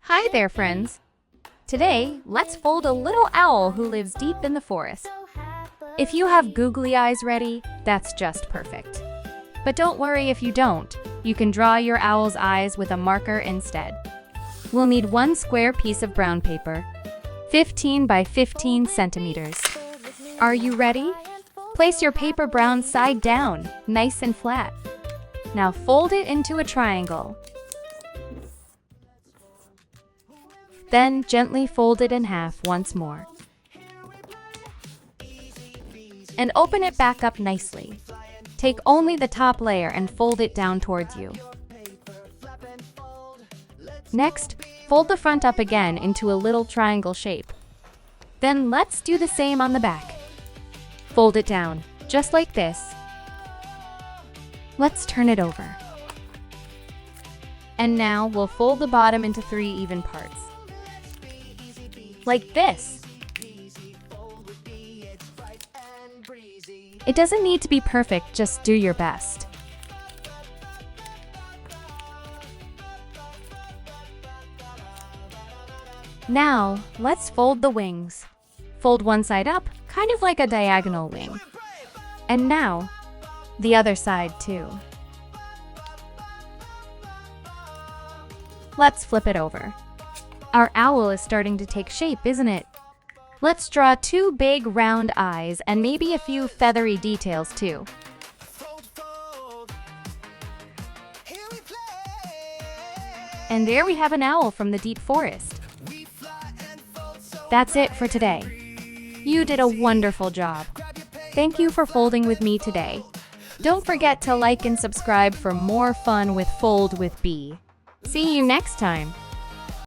Hi there, friends. Today, let's fold a little owl who lives deep in the forest. If you have googly eyes ready, that's just perfect. But don't worry if you don't. You can draw your owl's eyes with a marker instead. We'll need one square piece of brown paper, 15 by 15 centimeters. Are you ready? Place your paper brown side down, nice and flat. Now fold it into a triangle. Then gently fold it in half once more. And open it back up nicely. Take only the top layer and fold it down towards you. Next, fold the front up again into a little triangle shape. Then let's do the same on the back. Fold it down, just like this. Let's turn it over. And now we'll fold the bottom into 3 even parts. Like this. It doesn't need to be perfect, just do your best. Now, let's fold the wings. Fold one side up, kind of like a diagonal wing. And now, the other side too. Let's flip it over. Our owl is starting to take shape, isn't it? Let's draw 2 big round eyes and maybe a few feathery details too. And there we have an owl from the deep forest. That's it for today. You did a wonderful job. Thank you for folding with me today. Don't forget to like and subscribe for more fun with Fold with Bee. See you next time.